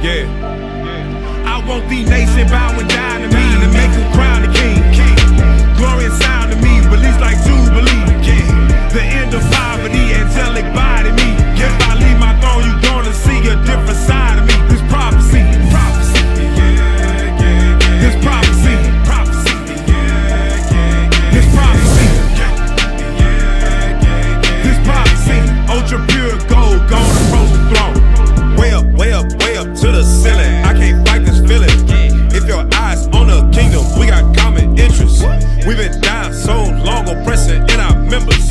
Yeah. I want the nation bowing down to me and make them crown the king. Glory and sound to me, release like Jubilee. The end of poverty, angelic body me. If I leave my throne, you gonna see a different side of me. This prophecy, prophecy. This prophecy, prophecy. This prophecy. This prophecy. Ultra pure gold, gonna approach the throne. Way up, way up, way up to the ceiling. I can't fight this feeling. If your eyes on the kingdom, we got common interests. We've been down so long, oppressing in our members.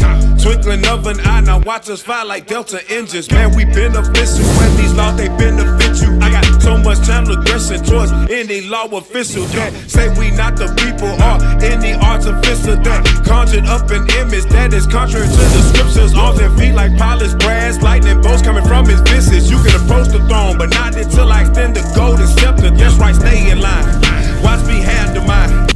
Twinkling of an eye, now watch us fly like Delta engines. Man, we beneficial when these laws, they benefit you. I got so much channel aggression towards any law official that say we not the people or any artificial that conjured up an image that is contrary to the scriptures. Arms and feet like polished brass, lightning bolts coming from his visage. You can approach the throne, but not until I extend the golden scepter. That's right, stay in line. Watch me handle mine.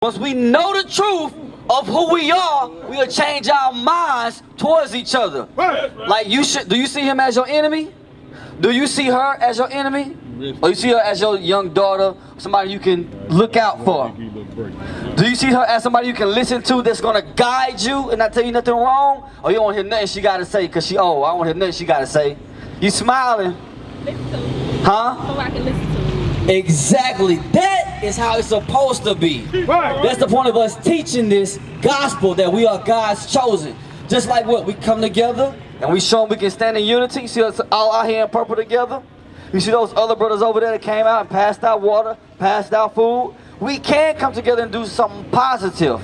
Once we know the truth of who we are, we'll change our minds towards each other. Like you should. Do you see him as your enemy? Do you see her as your enemy? Or you see her as your young daughter, somebody you can look out for? Do you see her as somebody you can listen to that's gonna guide you and not tell you nothing wrong? Or you don't want to hear nothing she gotta say because she old? I don't want to hear nothing she gotta say. You smiling? Listen to me. Huh? So I can listen to me. Exactly. That is how it's supposed to be. That's the point of us teaching this gospel that we are God's chosen. Just like what? We come together and we show them we can stand in unity. You see us all out here in purple together? You see those other brothers over there that came out and passed out water, passed out food? We can come together and do something positive.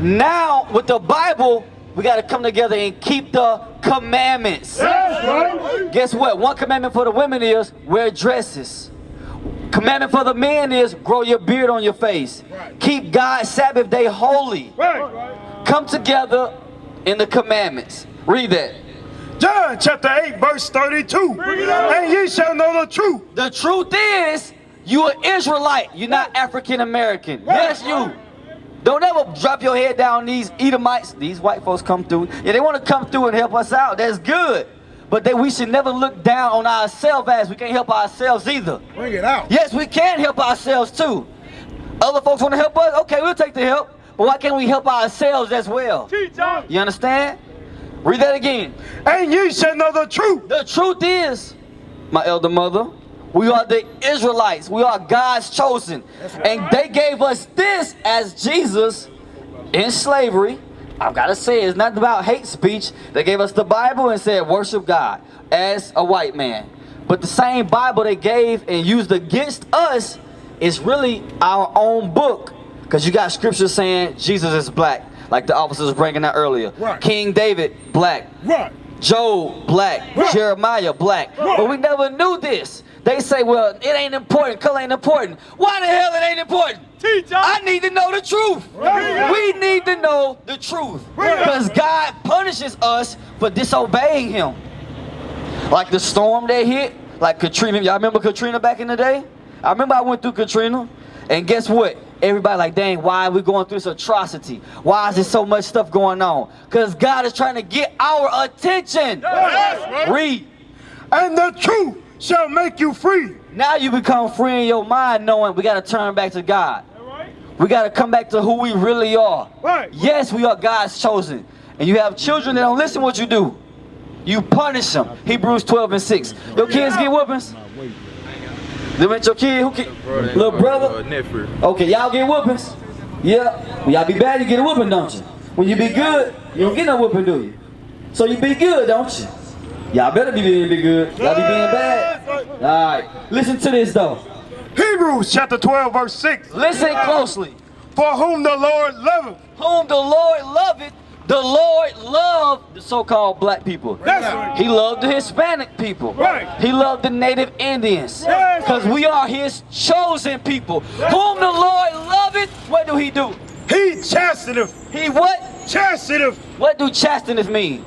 Now, with the Bible, we got to come together and keep the commandments. Guess what? One commandment for the women is wear dresses. Commandment for the men is grow your beard on your face. Keep God's Sabbath day holy. Come together in the commandments. Read that. John chapter 8 verse 32. And ye shall know the truth. The truth is you are Israelite. You're not African American. Yes, you. Don't ever drop your head down. These Edomites, these white folks come through. Yeah, they want to come through and help us out. That's good. But we should never look down on ourselves as we can't help ourselves either. Bring it out. Yes, we can help ourselves too. Other folks want to help us? Okay, we'll take the help. But why can't we help ourselves as well? You understand? Read that again. And ye shall know the truth. The truth is, my elder mother, we are the Israelites. We are God's chosen. And they gave us this as Jesus in slavery. I've got to say, it's not about hate speech. They gave us the Bible and said, worship God as a white man. But the same Bible they gave and used against us is really our own book. Because you got scripture saying Jesus is black, like the officers was bringing out earlier. Right. King David, black. Right. Job, black. Right. Jeremiah, black. Right. But we never knew this. They say, well, it ain't important, color ain't important. Why the hell it ain't important? I need to know the truth. We need to know the truth. Because God punishes us for disobeying him. Like the storm that hit, like Katrina. Y'all remember Katrina back in the day? I remember I went through Katrina. And guess what? Everybody like, dang, why are we going through this atrocity? Why is there so much stuff going on? Because God is trying to get our attention. Read. And the truth shall make you free. Now you become free in your mind knowing we got to turn back to God. We got to come back to who we really are. Yes, we are God's chosen. And you have children that don't listen what you do. You punish them. Hebrews 12 and 6. Your kids get whoopings? Them ain't your kid? Who kid? Little brother? Okay, y'all get whoopings? Yeah. When y'all be bad, you get a whooping, don't you? When you be good, you don't get no whooping, do you? So you be good, don't you? Y'all better be good. Y'all be being bad. Alright. Listen to this though. Hebrews chapter 12 verse 6. Listen closely. For whom the Lord loveth. Whom the Lord loveth, the Lord loved the so-called black people. He loved the Hispanic people. He loved the native Indians. Because we are his chosen people. Whom the Lord loveth, what do he do? He chasteneth. He what? Chasteneth. What do chasteneth mean?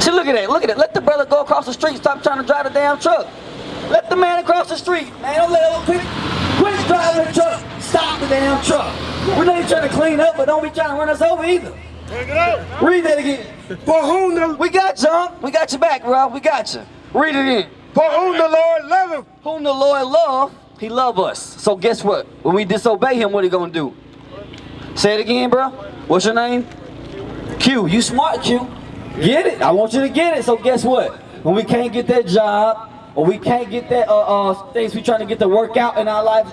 See, look at that, look at it. Let the brother go across the street, stop trying to drive the damn truck. Let the man across the street. Man, don't let him quit driving the truck. Stop the damn truck. We know you're trying to clean up, but don't be trying to run us over either. Bring it out. Read that again. For whom the We got you. We got your back, bro. We got you. Read it again. for whom the Lord loveth. Whom the Lord love, he love us. So guess what? When we disobey him, what he gonna do? Say it again, bro. What's your name? Q. You smart, Q. Get it. I want you to get it. So guess what? When we can't get that job, or we can't get that things we trying to get to work out in our life,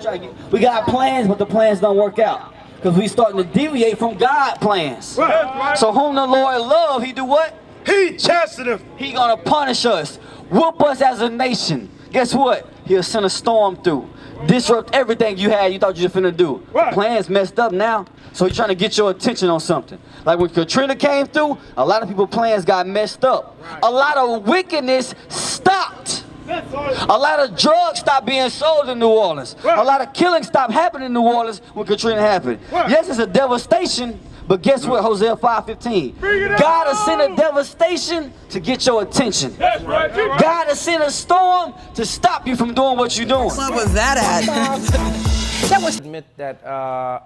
we got plans, but the plans don't work out. Because we starting to deviate from God's plans. Right. So whom the Lord love, he do what? He chasteneth. He gonna punish us, whoop us as a nation. Guess what? He'll send a storm through, disrupt everything you had you thought you were finna do. Right. Plans messed up now, so he's trying to get your attention on something. Like when Katrina came through, a lot of people's plans got messed up. Right. A lot of wickedness stopped. A lot of drugs stopped being sold in New Orleans. Right. A lot of killings stopped happening in New Orleans when Katrina happened. Right. Yes, it's a devastation, but guess what? Hosea 5:15. God has sent a devastation to get your attention. That's right. God has sent a storm to stop you from doing what you're doing. What was that at? Admit that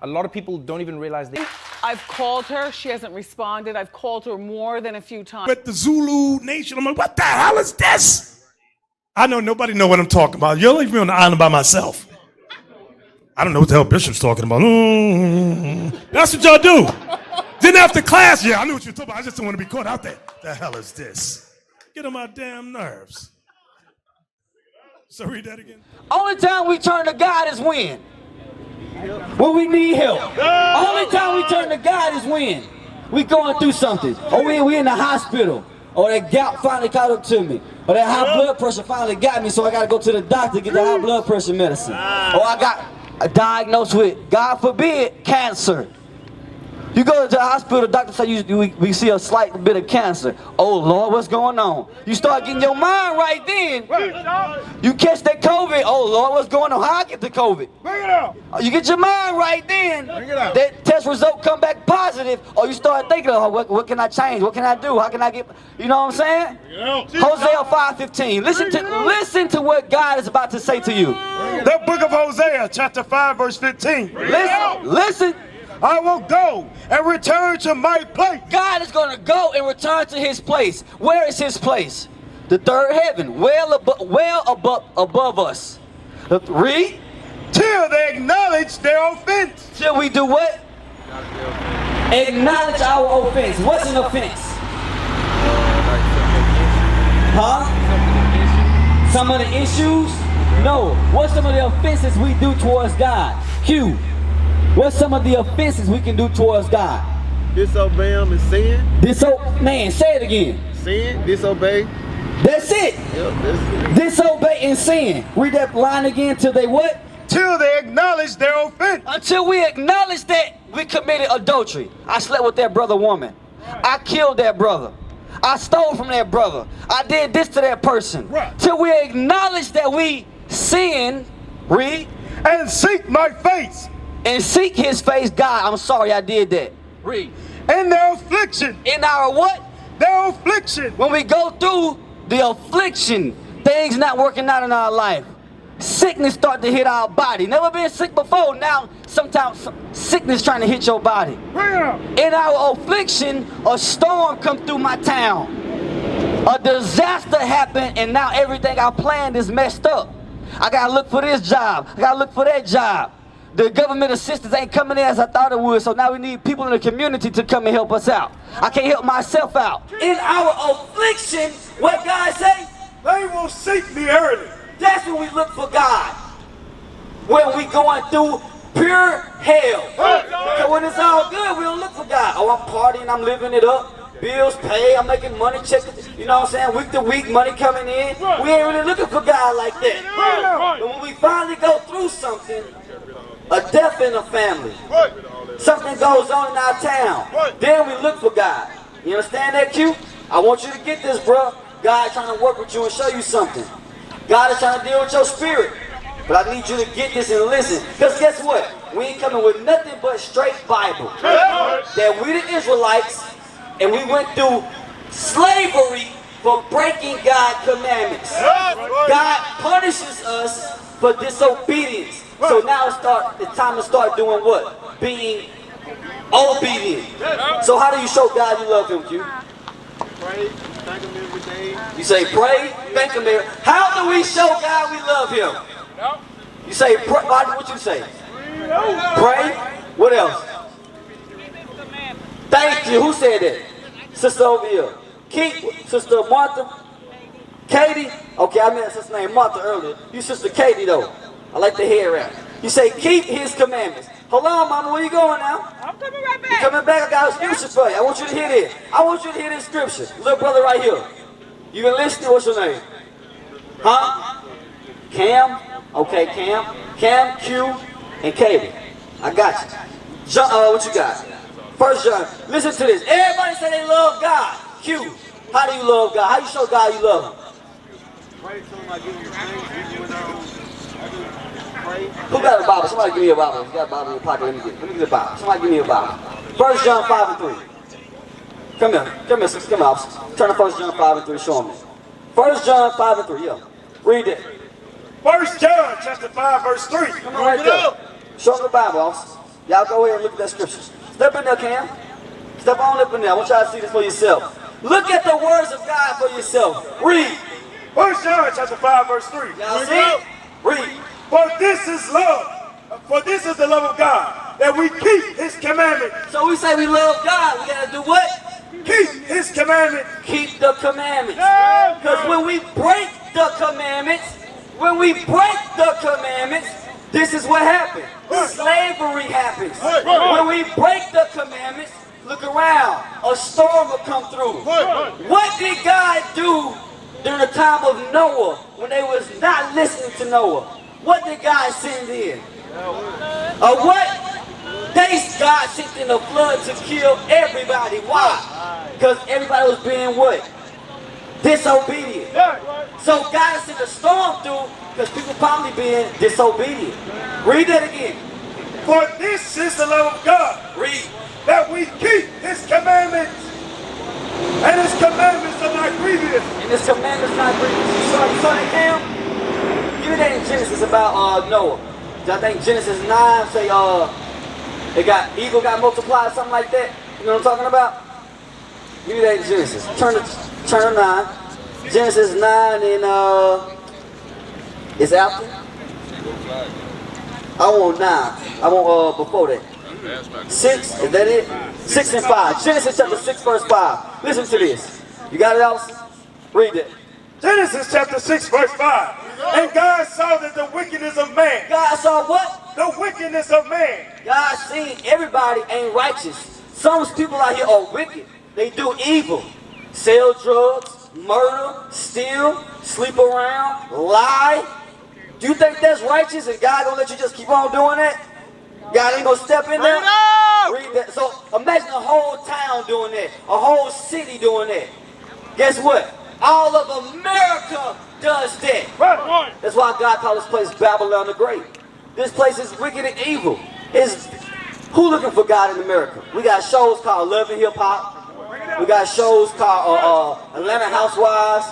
a lot of people don't even realize they. I've called her. She hasn't responded. I've called her more than a few times. But the Zulu nation, I'm like, what the hell is this? I know nobody know what I'm talking about. You'll leave me on the island by myself. I don't know what the hell Bishop's talking about. That's what y'all do. Then after class, yeah, I knew what you were talking about. I just didn't want to be caught out there. The hell is this? Get on my damn nerves. So read that again. Only time we turn to God is when? When we need help. Only time we turn to God is when? We going through something. Or we in the hospital. Or that gout finally caught up to me. Or that high blood pressure finally got me, so I got to go to the doctor to get the high blood pressure medicine. Or I got diagnosed with, God forbid, cancer. You go to the hospital, the doctor say we see a slight bit of cancer. Oh Lord, what's going on? You start getting your mind right then. You catch that COVID. Oh Lord, what's going on? How I get the COVID? Bring it out. You get your mind right then. Bring it out. That test result come back positive, or you start thinking, oh, what can I change? What can I do? How can I get? You know what I'm saying? Hosea 5:15. Listen to what God is about to say to you. The book of Hosea, chapter 5, verse 15. Listen. I will go and return to my place. God is going to go and return to his place. Where is his place? The third heaven, well above us. Read. Till they acknowledge their offense. Till we do what? Acknowledge our offense. What's an offense? Huh? Some of the issues? No. What's some of the offenses we do towards God? Q. What's some of the offenses we can do towards God? Disobey him and sin. Man, say it again. Sin, disobey. That's it. Yep, that's it. Disobey and sin. Read that line again. Till they what? Till they acknowledge their offense. Until we acknowledge that we committed adultery. I slept with that brother woman. I killed that brother. I stole from that brother. I did this to that person. Right. Till we acknowledge that we sinned. Read. And seek my face. And seek his face. God, I'm sorry I did that. Read. In their affliction. In our what? Their affliction. When we go through the affliction, things not working out in our life. Sickness start to hit our body. Never been sick before. Now, sometimes sickness trying to hit your body. Bring it out. In our affliction, a storm come through my town. A disaster happened, and now everything I planned is messed up. I gotta look for this job. I gotta look for that job. The government assistance ain't coming in as I thought it would, so now we need people in the community to come and help us out. I can't help myself out. In our affliction, what God say? They will seek me early. That's when we look for God. When we going through pure hell. So when it's all good, we don't look for God. Oh, I'm partying, I'm living it up. Bills paid, I'm making money, checking, you know what I'm saying? Week to week, money coming in. We ain't really looking for God like that. But when we finally go through something, a death in the family, something goes on in our town, then we look for God. You understand that, Q? I want you to get this, bro. God is trying to work with you and show you something. God is trying to deal with your spirit. But I need you to get this and listen. Because guess what? We ain't coming with nothing but straight Bible. That we the Israelites, and we went through slavery for breaking God's commandments. God punishes us for disobedience. So now it's time to start doing what? Being Obedient. So how do you show God you love him, Q? Pray, thank him every day. You say pray, thank him. How do we show God we love him? You say pray. What you say? Pray. What else? Thank you. Who said that? Sister over here. Keep. Sister Martha. Katie. Okay, I met a sister named Martha earlier. You Sister Katie though. I like the hair wrap. You say keep his commandments. Hold on, mama. Where you going now? I'm coming right back. You coming back? I got a scripture for you. I want you to hear this. I want you to hear this scripture. Little brother right here. You been listening? What's your name? Huh? Cam? Okay, Cam. Cam, Q, and Katie. I got you. John, what you got? First John. Listen to this. Everybody say they love God. Q. How do you love God? How you show God you love him? Pray to him, I give him thanks. Who got a Bible? Somebody give me a Bible. If you got a Bible in your pocket, let me get the Bible. Somebody give me a Bible. 1 John 5 and 3. Come here, sister. Come out. Turn to 1 John 5 and 3. Show me. 1 John 5 and 3. Yeah. Read it. 1 John chapter 5, verse 3. Come on right there. Show them the Bible, officer. Y'all go ahead and look at that scripture. Step in there, Cam. Step on up in there. I want y'all to see this for yourself. Look at the words of God for yourself. Read. 1 John chapter 5, verse 3. Y'all see? Read. For this is love. For this is the love of God, that we keep his commandment. So we say we love God. We got to do what? Keep his commandment. Keep the commandments. Yeah. Because when we break the commandments, this is what happens. Slavery happens. When we break the commandments, look around. A storm will come through. What did God do during the time of Noah when they was not listening to Noah? What did God send in? What? God sent in a flood to kill everybody. Why? Because everybody was being what? Disobedient. So God sent a storm through because people probably being disobedient. Read that again. For this is the love of God. Read. That we keep his commandments. And his commandments are not grievous. And his commandments not grievous. You saw that, Cam? Give me that in Genesis about Noah. I think Genesis 9 say evil got multiplied, something like that. You know what I'm talking about? Give me that in Genesis. Turn to 9. Genesis 9 and it's after. I want 9. I want before that. 6, is that it? 6 and 5. Genesis chapter 6 verse 5. Listen to this. You got it, else? Read it. Genesis chapter 6 verse 5. And God saw that the wickedness of man. God saw what? The wickedness of man. God seen everybody ain't righteous. Some people out here are wicked. They do evil. Sell drugs, murder, steal, sleep around, lie. Do you think that's righteous and God gonna let you just keep on doing that? God ain't gonna step in there? Read that. So imagine a whole town doing that. A whole city doing that. Guess what? All of America does that. That's why God called this place Babylon the Great. This place is wicked and evil. Who looking for God in America? We got shows called Love and Hip Hop. We got shows called Atlanta Housewives.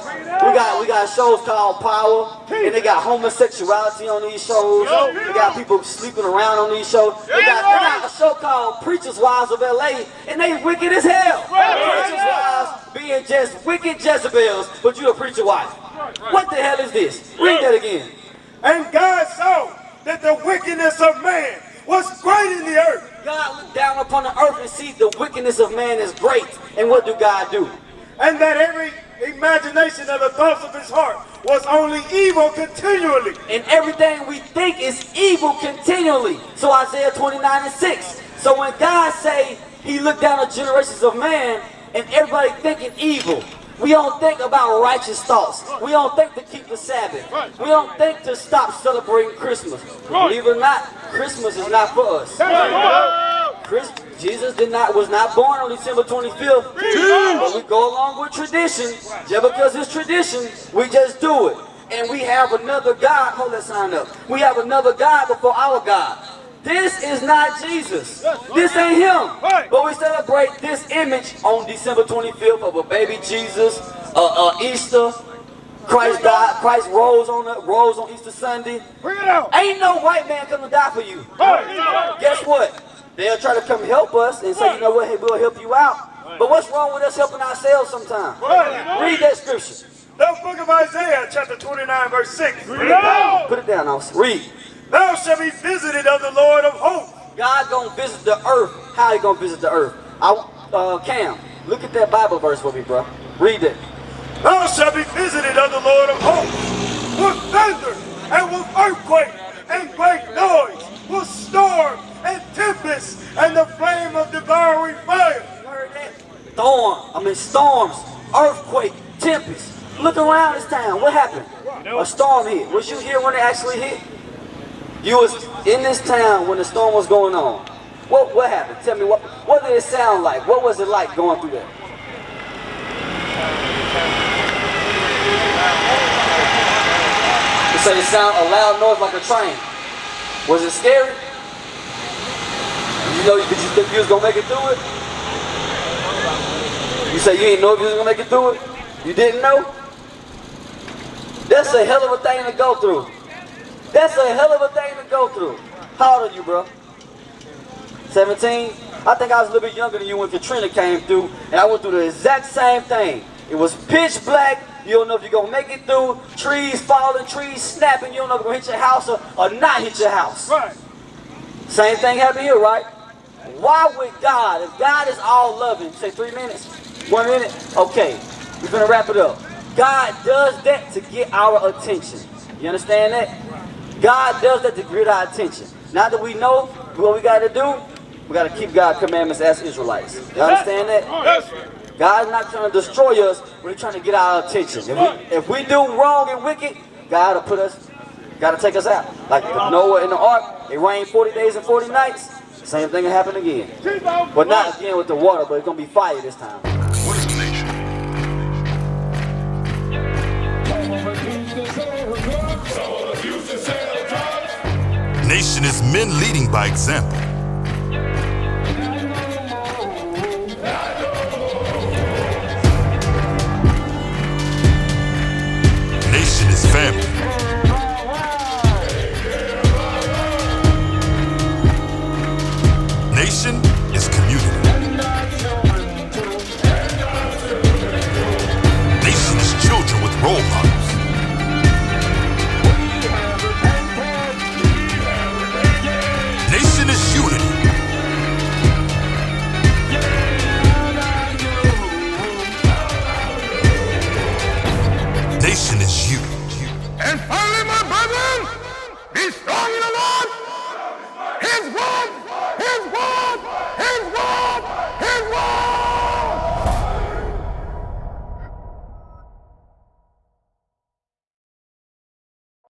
We got shows called Power. And they got homosexuality on these shows. We got people sleeping around on these shows. They got a show called Preacher's Wives of LA, and they wicked as hell. Preacher's Wives being just wicked Jezebels, but you a preacher wife. What the hell is this? Read that again. And God saw that the wickedness of man was great in the earth. God looked down upon the earth and sees the wickedness of man is great. And what do God do? And that every imagination of the thoughts of his heart was only evil continually. And everything we think is evil continually. So Isaiah 29 and 6. So when God say he looked down at generations of man and everybody thinking evil, we don't think about righteous thoughts. We don't think to keep the Sabbath. We don't think to stop celebrating Christmas. Believe it or not, Christmas is not for us. Jesus was not born on December 25th. But we go along with tradition. Just because it's tradition, we just do it. And we have another God. Hold that sign up. We have another God before our God. This is not Jesus. This ain't him. But we celebrate this image on December 25th of a baby Jesus, Easter. Christ died. Christ rose on Easter Sunday. Ain't no white man come to die for you. Guess what? They'll try to come help us and say, you know what, hey, we'll help you out. But what's wrong with us helping ourselves sometimes? Read that scripture. The book of Isaiah, chapter 29, verse 6. Put it down, officer. Read. Thou shalt be visited of the Lord of hosts. God gonna visit the earth. How he gonna visit the earth? Cam, look at that Bible verse for me, bro. Read it. Thou shalt be visited of the Lord of hosts, with thunder and with earthquake and great noise, with storm and tempest and the flame of devouring fire. You heard that? Storms, earthquake, tempest. Look around this town. What happened? A storm hit. Was you here when it actually hit? You was in this town when the storm was going on. What happened? Tell me, what did it sound like? What was it like going through that? You say it sounded a loud noise like a train. Was it scary? Did you think you was gonna make it through it? You say you didn't know if you was gonna make it through it? You didn't know? That's a hell of a thing to go through. That's a hell of a thing to go through. How old are you, bro? 17? I think I was a little bit younger than you when Katrina came through, and I went through the exact same thing. It was pitch black. You don't know if you're going to make it through. Trees falling, trees snapping. You don't know if you're going to hit your house or not hit your house. Right. Same thing happened here, right? Why would God, if God is all loving, say 3 minutes, 1 minute? Okay, we're going to wrap it up. God does that to get our attention. You understand that? God does that to get our attention. Now that we know what we got to do, we got to keep God's commandments as Israelites. You understand that? Yes. God's not trying to destroy us, but He's trying to get our attention. If we do wrong and wicked, God will got to take us out. Like Noah in the ark, it rained 40 days and 40 nights. Same thing will happen again. But not again with the water, but it's going to be fire this time. What is a nation? Nation is men leading by example. Nation is family. Nation is community. Nation is children with role models. Nation is unity. Nation is you. And finally, my brethren, be strong in the Lord. His word, His word.